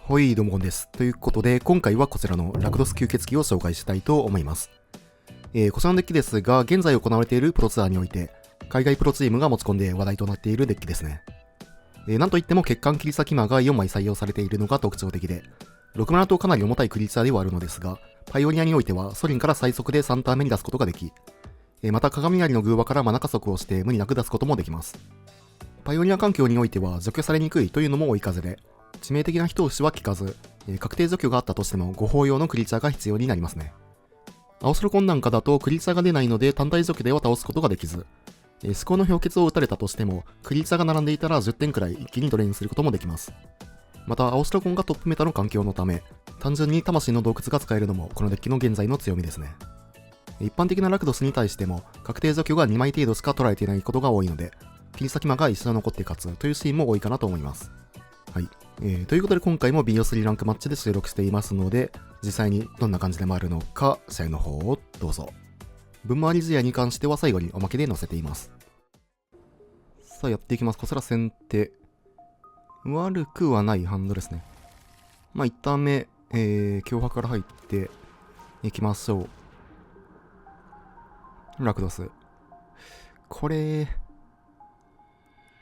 はい、どうもです。ということで、今回はこちらのラクドス吸血鬼を紹介したいと思います。こちらのデッキですが、現在行われているプロツアーにおいて、海外プロチームが持ち込んで話題となっているデッキですね。なんといっても血管切り裂き魔が4枚採用されているのが特徴的で、6マナとかなり重たいクリーチャーではあるのですが、パイオニアにおいてはソリンから最速で3ターン目に出すことができ、また鏡槍の偶話からマナ加速をして無理なく出すこともできます。パイオニア環境においては除去されにくいというのも追い風で、致命的な人押しは効かず、確定除去があったとしても誤報用のクリーチャーが必要になりますね。青白混乱下だとクリーチャーが出ないので単体除去では倒すことができず、思考の氷結を打たれたとしてもクリーチャーが並んでいたら10点くらい一気にドレインすることもできます。また青白コンがトップメタの環境のため、単純に魂の洞窟が使えるのもこのデッキの現在の強みですね。一般的なラクドスに対しても確定除去が2枚程度しか取られていないことが多いので、切り裂き魔が一緒に残って勝つというシーンも多いかなと思います。はい。ということで今回も BO3 ランクマッチで収録していますので、実際にどんな感じで回るのか、試合の方をどうぞ。分回り試合に関しては最後におまけで載せています。さあやっていきます。こちら先手。悪くはないハンドですね。まあ1ターン目、脅迫から入っていきましょう。ラクドス。これ、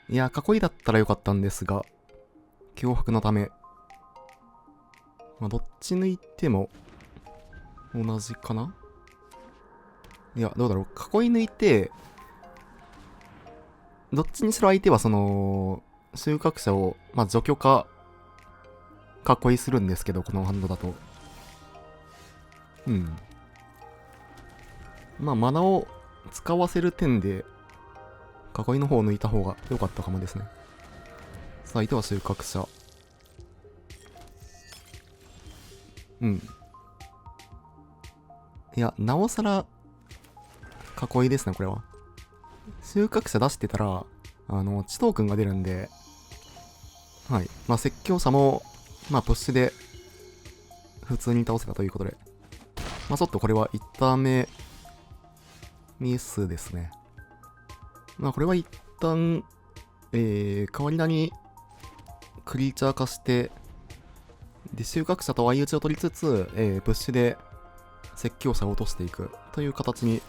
いや、囲いだったらよかったんですが、脅迫のため、まあ、どっち抜いても同じかな。いや、どうだろう。囲い抜いて、どっちにしろ相手はその、収穫者を、まあ、除去か、囲いするんですけど、このハンドだと。まあ、マナを使わせる点で、囲いの方を抜いた方が良かったかもですね。さあ、相手は収穫者。いや、なおさら、囲いですね、これは。収穫者出してたら、地頭君が出るんで、はい。まあ、説教者も、まあ、プッシュで、普通に倒せたということで。まあ、ちょっとこれは一ターン目、ミスですね。まあ、これは一旦、代わりに、クリーチャー化して、で、収穫者と相打ちを取りつつ、プッシュで、説教者を落としていくという形に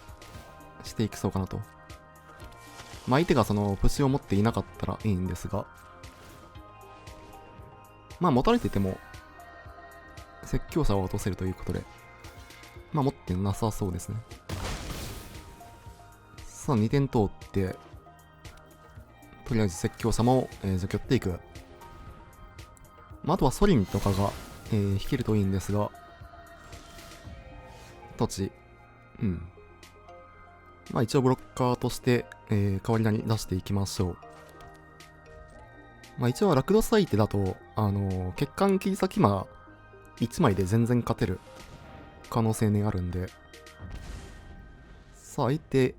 していきそうかなと。まあ、相手がそのプッシュを持っていなかったらいいんですが、まあ持たれてても説教者を落とせるということで、まあ持ってなさそうですね。さあ2点通って、とりあえず説教者も、除去っていく。まあ、あとはソリンとかが、引けるといいんですが、土地。まあ一応ブロッカーとして、代わりに出していきましょう。まあ一応ラクドス相手だと、血管切り裂き魔1枚で全然勝てる可能性ねあるんで、さあ相手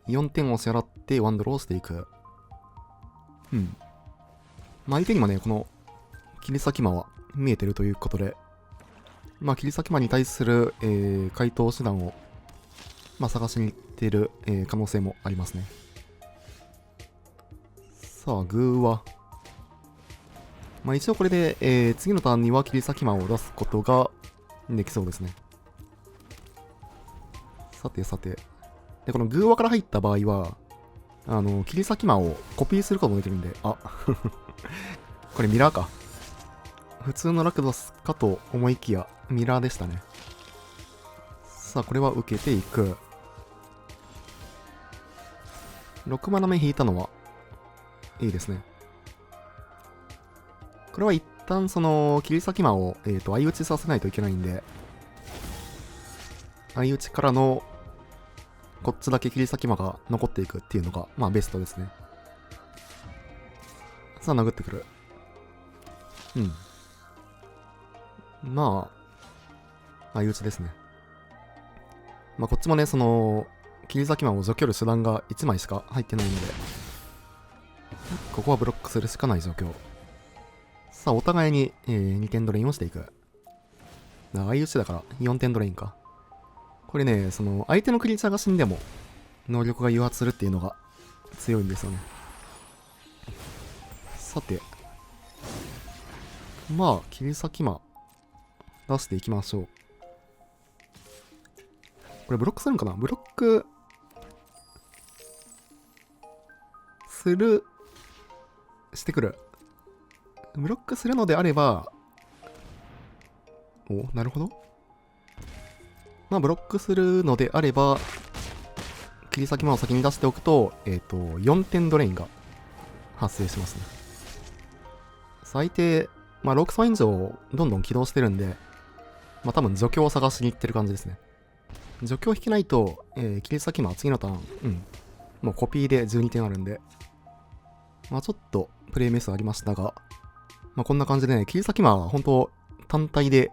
4点を支払ってワンドローしていく。まあ相手にもね、この切り裂き魔は見えてるということで、まあ切り裂き魔に対する、回答手段を、まあ、探しに行っている、可能性もありますね。さあ、グーは。まあ一応これで、次のターンには切り裂き魔を出すことができそうですね。さてさて。で、このグーワから入った場合は、切り裂き魔をコピーすることもできるんで、あこれミラーか。普通のラクドスかと思いきや、ミラーでしたね。さあ、これは受けていく。6マナ目引いたのは、いいですね。これは一旦その、切り裂き魔を、相打ちさせないといけないんで、相打ちからの、こっちだけ切り裂き魔が残っていくっていうのが、まあベストですね。さあ、殴ってくる。まあ、相打ちですね。まあこっちもね、その、切り裂き魔を除去る手段が1枚しか入ってないので、ここはブロックするしかない状況。さあ、お互いに、2点ドレインをしていく。相打ちだから4点ドレインか。これね、その、相手のクリーチャーが死んでも、能力が誘発するっていうのが強いんですよね。さて。まあ、切り裂き魔、出していきましょう。これブロックするんかな？ブロック、してくる。ブロックするのであれば、お、なるほど。まあ、ブロックするのであれば、切り裂き魔を先に出しておくと、4点ドレインが発生しますね。最低、まあ、6層以上どんどん起動してるんで、まあ、多分除去を探しに行ってる感じですね。除去を引けないと、切り裂き魔次のターン、もうコピーで12点あるんで、まあ、ちょっとプレイメスありましたが、まあ、こんな感じでね、切り裂き魔は本当単体で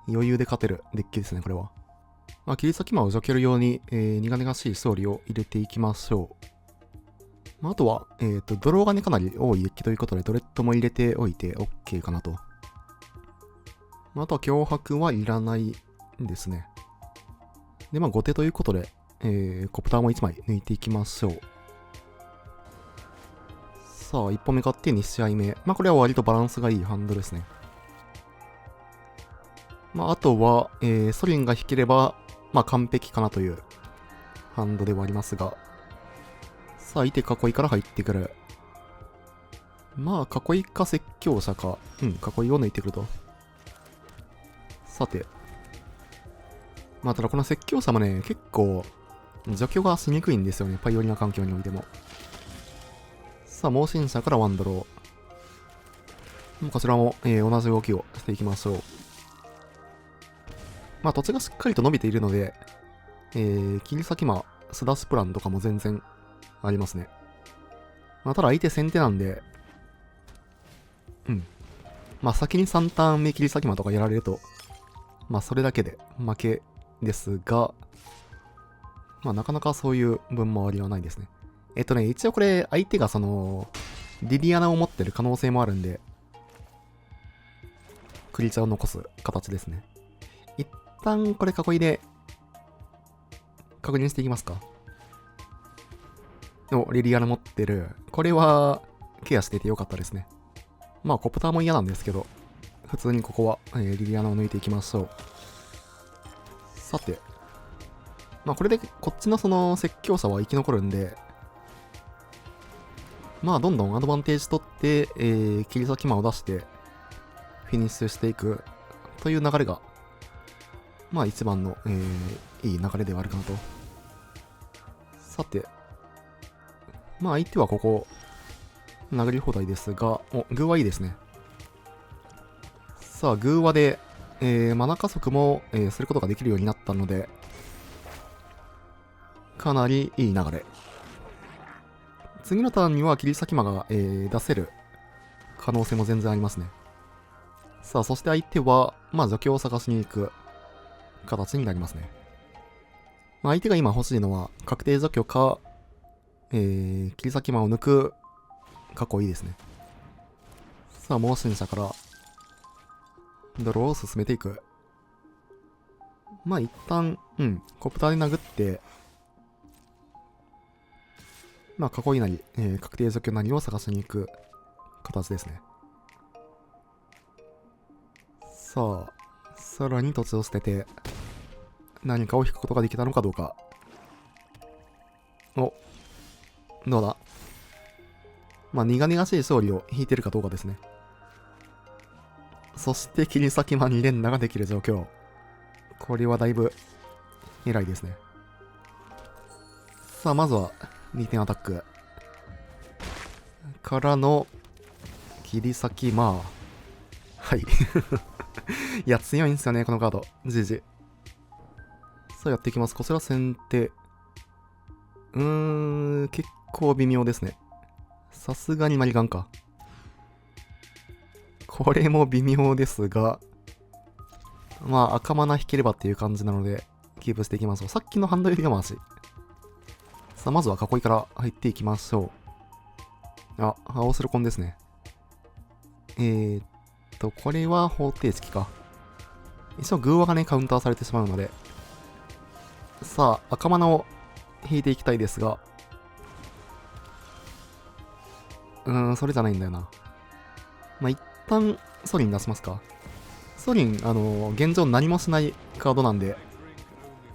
余裕で勝てるデッキですね、これは。まあ、切り裂き魔を除けるように、苦々しい勝利を入れていきましょう。まあ、あとは、ドローがね、かなり多いデッキということで、ドレッドも入れておいて OK かなと。まあ、あとは脅迫はいらないんですね。で、まあ、後手ということで、コプターも1枚抜いていきましょう。さあ、1本目勝って2試合目。まあ、これは割とバランスがいいハンドですね。まあ、あとは、ソリンが引ければ、まあ、完璧かなというハンドではありますが。さあ、相手囲いから入ってくる。まあ、囲いか説教者か。囲いを抜いてくると。さて。まあ、ただこの説教者もね、結構、除去がしにくいんですよね。パイオニア環境においても。さあ、盲信者からワンドロー。こちらも、同じ動きをしていきましょう。まあ、土地がしっかりと伸びているので、切り裂き魔、スダッシュプランとかも全然ありますね。まあ、ただ相手先手なんで、まあ、先に3ターン目切り裂き魔とかやられると、まあ、それだけで負けですが、まあ、なかなかそういう分回りはないですね。一応これ、相手がリリアナを持ってる可能性もあるんで、クリーチャーを残す形ですね。一旦これ囲いで、確認していきますか。リリアナ持ってる。これは、ケアしていてよかったですね。まあ、コプターも嫌なんですけど、普通にここは、リリアナを抜いていきましょう。さて。まあ、これで、こっちの説教者は生き残るんで、まあ、どんどんアドバンテージ取って、切り裂き魔を出して、フィニッシュしていくという流れが、まあ、一番の、いい流れではあるかなと。さて。まあ、相手はここ、殴り放題ですが、グーはいいですね。さあ、グーワで、マナ加速も、することができるようになったので、かなりいい流れ。次のターンには切り裂き魔が、出せる可能性も全然ありますね。さあ、そして相手は、まあ、除去を探しに行く形になりますね。まあ、相手が今欲しいのは、確定除去か、切り裂き魔を抜く囲いですね。さあ、盲信者から、ドローを進めていく。まあ一旦、コプターで殴って、まあ囲いなり、確定除去なりを探しに行く形ですね。さあ、さらに土地を捨てて、何かを引くことができたのかどうか。どうだ？まあ苦々しい勝利を引いてるかどうかですね。そして切り裂き魔に連打ができる状況。これはだいぶ偉いですね。さあ、まずは2点アタック。からの切り裂き魔。はい。いや、強いんですよね、このカード。GG。さあ、やっていきます。こちら先手。結構微妙ですね。さすがにマリガンか。これも微妙ですが、まあ、赤マナ引ければっていう感じなので、キープしていきましょう。さっきのハンドよりがマシ。さあ、まずは囲いから入っていきましょう。あ、青スルコンですね。これは方程式か。一応、グーワがね、カウンターされてしまうので。さあ、赤マナを引いていきたいですが。それじゃないんだよな。まあ、一旦、ソリン出しますか。ソリン、現状何もしないカードなんで、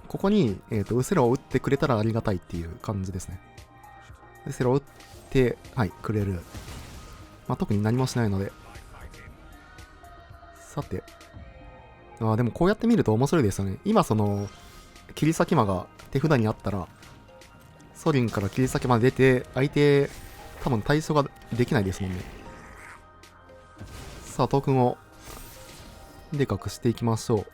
ここに、ウセロを打ってくれたらありがたいっていう感じですね。ウセロを打って、はい、くれる。まあ、特に何もしないので。さて。でもこうやって見ると面白いですよね。今切り裂き魔が手札にあったら、ソリンから切り裂き魔出て、相手、多分対処ができないですもんね。さあ、トークンを、でかくしていきましょう。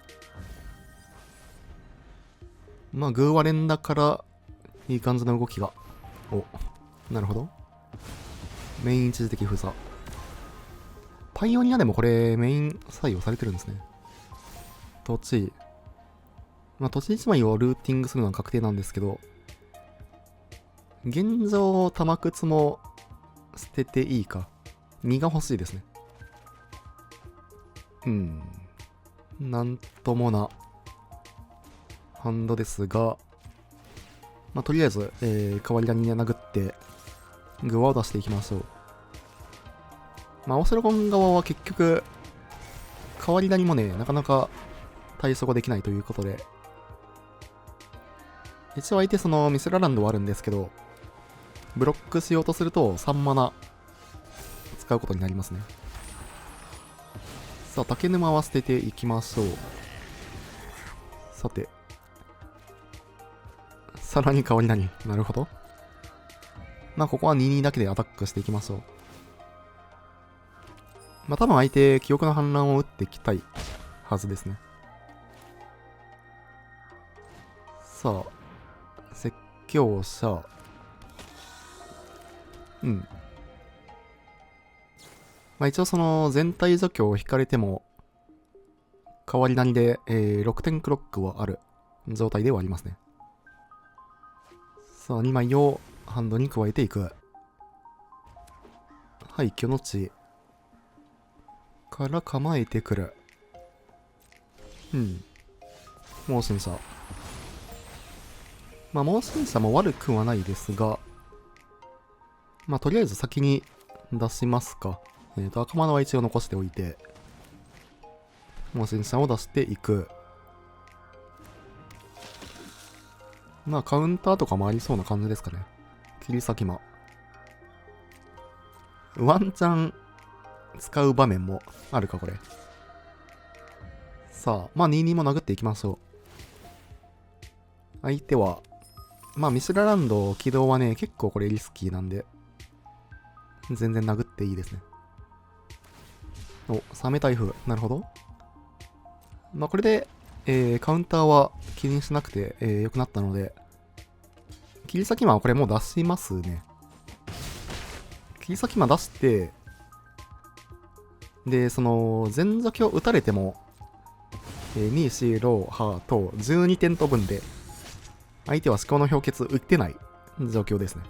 まあ、グーワ連打から、いい感じの動きが。お、なるほど。メイン一時的封鎖。パイオニアでもこれ、メイン採用されてるんですね。土地。まあ、土地1枚をルーティングするのは確定なんですけど、現状、玉靴も捨てていいか。身が欲しいですね。なんともなハンドですが、まあ、とりあえず、代わりに殴って、グワを出していきましょう。まあ、オセロゴン側は結局、代わりにもね、なかなか対処ができないということで、一応相手ミスラランドはあるんですけど、ブロックしようとすると3マナ使うことになりますね。さあ、竹沼は捨てていきましょう。さて。さらに代わり何？なるほど。まあ、ここは2-2だけでアタックしていきましょう。まあ、多分相手、記憶の反乱を打っていきたいはずですね。さあ、説教者。まあ、一応全体除去を引かれても、代わり何で、6点クロックはある状態ではありますね。さあ、2枚をハンドに加えていく。はい、巨の地から構えてくる。猛進者。まあ、猛進者も悪くはないですが、まあ、とりあえず先に出しますか。赤マナは一応残しておいて、猛進者を出していく。まあ、カウンターとかもありそうな感じですかね。切り裂き魔。ワンチャン使う場面もあるか、これ。さあ、まあ、2-2も殴っていきましょう。相手は、まあ、ミスラランド起動はね、結構これリスキーなんで、全然殴っていいですね。お、サメ台風。なるほど。まあ、これで、カウンターは気にしなくて、良くなったので、切り裂き魔はこれもう出しますね。切り裂き魔出して、で、全除去打たれても、2、4、6、8と12点飛ぶんで、相手は思考の氷結打ってない状況ですね。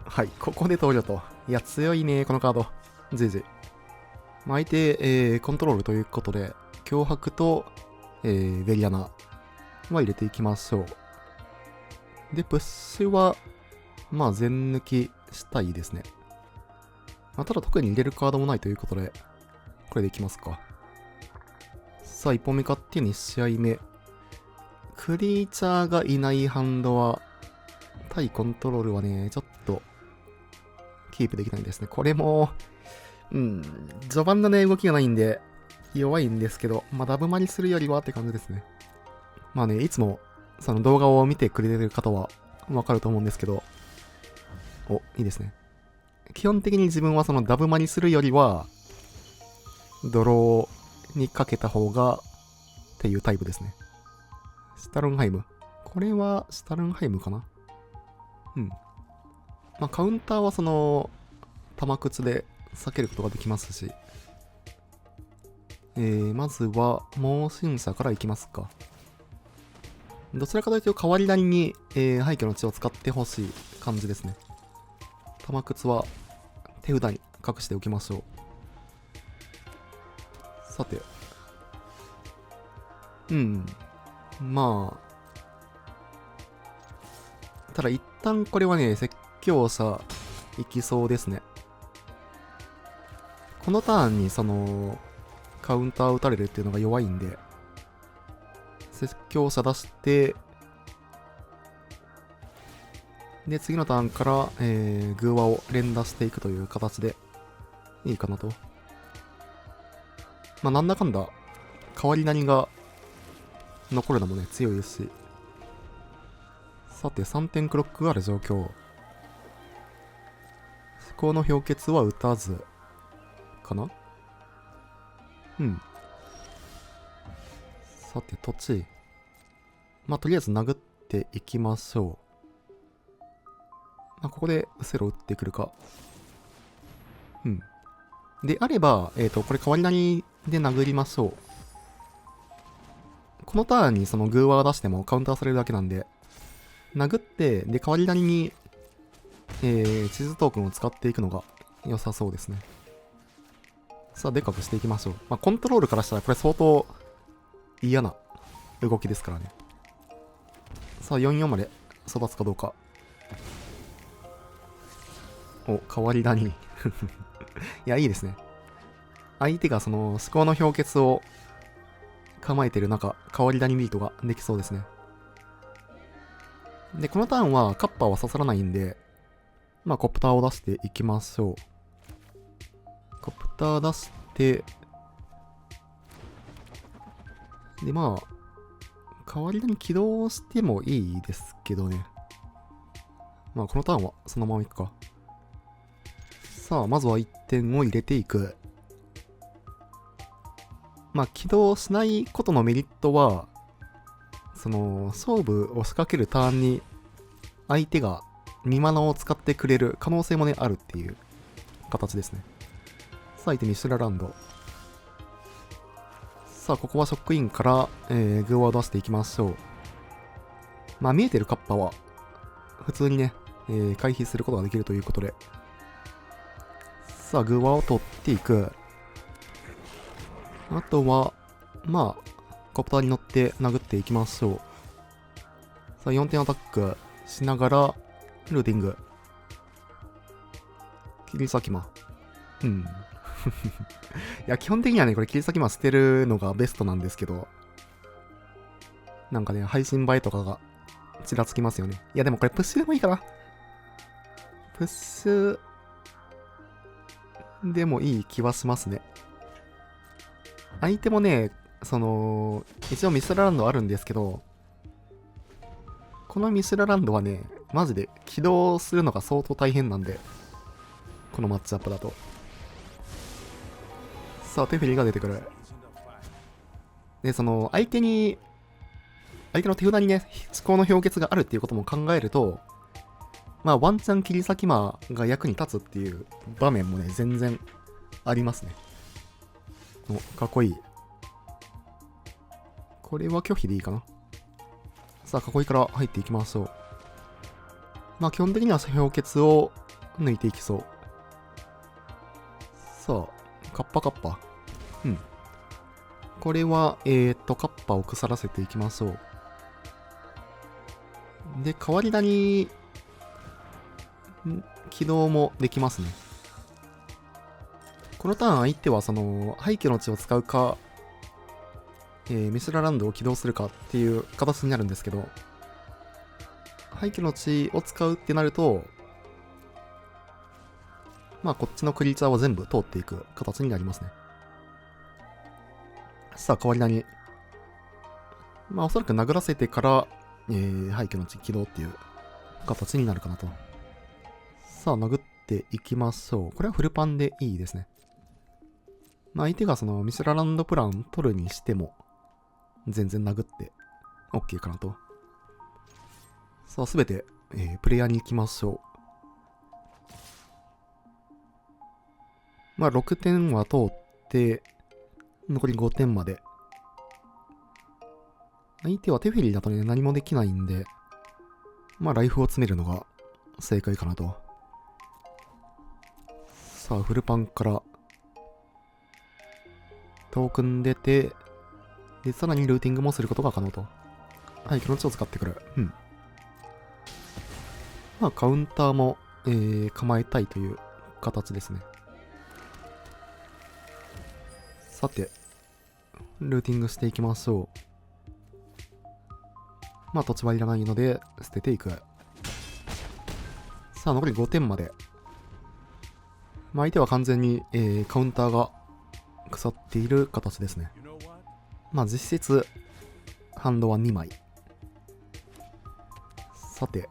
はい、ここで投了と。いや、強いね、このカード。GG。相手、コントロールということで、脅迫と、ベリアナは入れていきましょう。で、プッシュは、まあ、全抜きしたいですね。まあ、ただ特に入れるカードもないということで、これでいきますか。さあ、1本目勝って2試合目。クリーチャーがいないハンドは、対コントロールはね、ちょっと、キープできないんですね。これも、序盤のね、動きがないんで、弱いんですけど、まあ、ダブマリするよりはって感じですね。まあね、いつも、その動画を見てくれてる方は、わかると思うんですけど、お、いいですね。基本的に自分はダブマリするよりは、ドローにかけた方が、っていうタイプですね。シュタルンハイム。これは、シュタルンハイムかな？まあ、カウンターは玉靴で避けることができますし、まずは、猛進者からいきますか。どちらかというと、代わりなりに、廃墟の血を使ってほしい感じですね。玉靴は、手札に隠しておきましょう。さて。まあ。ただ一旦これはね、説教者、いきそうですね。このターンにカウンター打たれるっていうのが弱いんで、説教者出して、で、次のターンから、グーワを連打していくという形でいいかなと。まあ、なんだかんだ、変わり何が残るのもね、強いですし。さて、3点クロックがある状況。思考の氷結は打たず、かな？うん。さて、土地。まあ、とりあえず殴っていきましょう。まあ、ここでウセロ打ってくるか。うん。であれば、これ変わり何で殴りましょう。このターンにそのグーワー出してもカウンターされるだけなんで、殴って、で、代わり何に、地図トークンを使っていくのが良さそうですね。さあ、でかくしていきましょう。まあ、コントロールからしたらこれ相当嫌な動きですからね。さあ、44まで育つかどうか。お、代わり何いや、いいですね。相手がその思考の氷結を構えてる中、代わり谷ミートができそうですね。で、このターンはカッパーは刺さらないんで、まあ、コプターを出していきましょう。コプター出して、で、まあ、代わりに起動してもいいですけどね。まあ、このターンはそのままいくか。さあ、まずは1点を入れていく。まあ、起動しないことのメリットは、勝負を仕掛けるターンに、相手が2マナを使ってくれる可能性もね、あるっていう形ですね。さあ、相手ミシュラランド。さあ、ここはショックインから、グーワー出していきましょう。まあ、見えてるカッパは、普通にね、回避することができるということで。さあ、グーワーを取っていく。あとは、まあ、コプターに乗って殴っていきましょう。さあ、4点アタックしながら、ルーティング。切り裂き魔。うん。いや、基本的にはね、これ切り裂き魔捨てるのがベストなんですけど、なんかね、配信映えとかがちらつきますよね。いや、でもこれプッシュでもいいかな。プッシュでもいい気はしますね。相手もね、一応ミスラランドあるんですけど、このミスラランドはね、マジで起動するのが相当大変なんで、このマッチアップだと。さあ、テフェリが出てくる。で、相手の手札にね、思考の氷結があるっていうことも考えると、まあ、ワンチャン切り裂き魔が役に立つっていう場面もね、全然ありますね。お、かっこいい。これは拒否でいいかな。さあ、囲いから入っていきましょう。まあ、基本的には氷結を抜いていきそう。さあ、カッパカッパ。うん。これは、カッパを腐らせていきましょう。で、代わりだに、起動もできますね。このターン相手は廃墟の地を使うか、ミスラランドを起動するかっていう形になるんですけど、廃墟の地を使うってなると、まあこっちのクリーチャーを全部通っていく形になりますね。さあ、代わり何？まあおそらく殴らせてから、廃墟の地起動っていう形になるかなと。さあ、殴っていきましょう。これはフルパンでいいですね。まあ相手がミスラランドプラン取るにしても、全然殴って OK かなと。さあ、すべて、プレイヤーに行きましょう。まあ6点は通って、残り5点まで。相手はテフェリーだとね、何もできないんで、まあライフを詰めるのが正解かなと。さあ、フルパンから、トークン出て、で、さらにルーティングもすることが可能と。はい、気持ちを使ってくる。うん。まあ、カウンターも、構えたいという形ですね。さて、ルーティングしていきましょう。まあ土地はいらないので捨てていく。さあ残り5点まで。まあ相手は完全に、カウンターが腐っている形ですね。まあ実質ハンドは2枚。さて、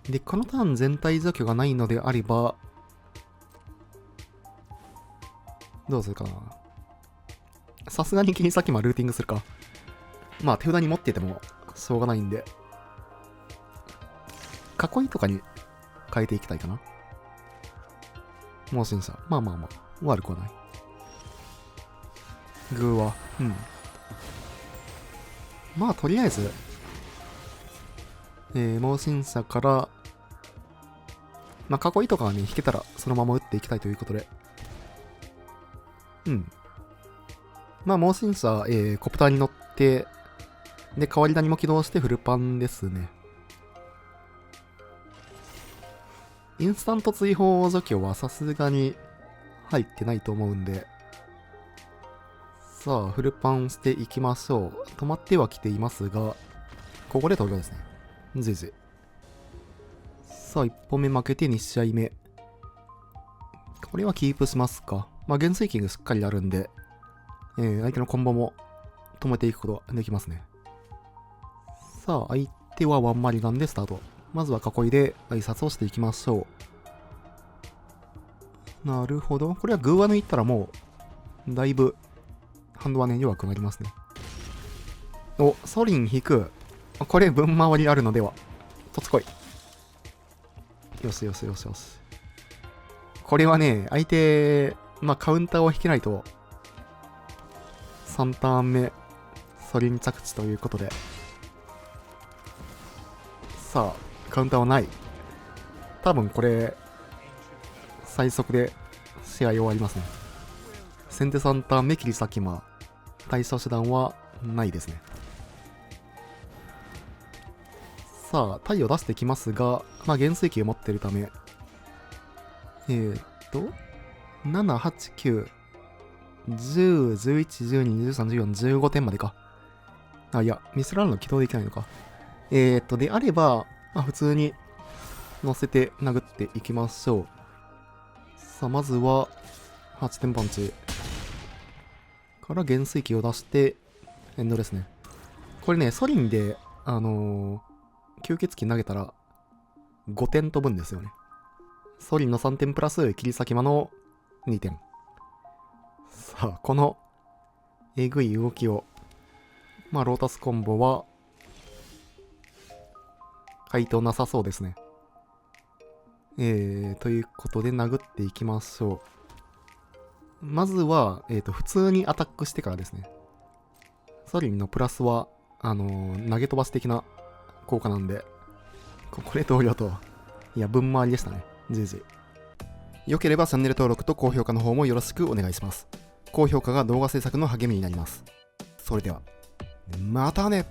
でこのターン全体除去がないのであればどうするかな。さすがに切り先もルーティングするか。まあ手札に持っててもしょうがないんで、囲いとかに変えていきたいかな。盲信者。まあまあまあ、悪くはない。グーは、まあとりあえず、盲信者から、まあ囲いとかがね、引けたらそのまま打っていきたいということで。まあ盲信者、コプターに乗って、で、代わり何も起動してフルパンですね。インスタント追放除去はさすがに入ってないと思うんで、さあ、フルパンしていきましょう。止まってはきていますが、ここで投了ですね。じじ。さあ、1本目負けて2試合目。これはキープしますか。まあ、減衰キングしっかりあるんで、相手のコンボも止めていくことができますね。さあ、相手はワンマリガンでスタート。まずは囲いで挨拶をしていきましょう。なるほど。これはグーワ抜いたらもう、だいぶ、ハンドはね、弱くなりますね。お、ソリン引く。これ分回りあるのでは。とつこい。よしよしよしよし。これはね、相手、まあカウンターを引けないと、3ターン目、ソリン着地ということで。さあ、カウンターはない。多分これ、最速で試合終わりますね。先手3ターン目切り先ま対処手段はないですね。さあ、体を出してきますが、まあ、減衰期を持っているため、7、8、9、10、11、12、13、14、15点までか。あ、いや、ミスランの起動できないのか。であれば、まあ、普通に乗せて殴っていきましょう。さあ、まずは、8点パンチ。から減衰期を出して、エンドですね。これね、ソリンで、吸血鬼投げたら、5点飛ぶんですよね。ソリンの3点プラス、切り裂き魔の2点。さあ、この、えぐい動きを、まあ、ロータスコンボは、回答なさそうですね。ということで、殴っていきましょう。まずは、普通にアタックしてからですね。ソリンのプラスは、投げ飛ばし的な効果なんで、これ同様と、いや、分回りでしたね。GG。良ければチャンネル登録と高評価の方もよろしくお願いします。高評価が動画制作の励みになります。それでは、またね。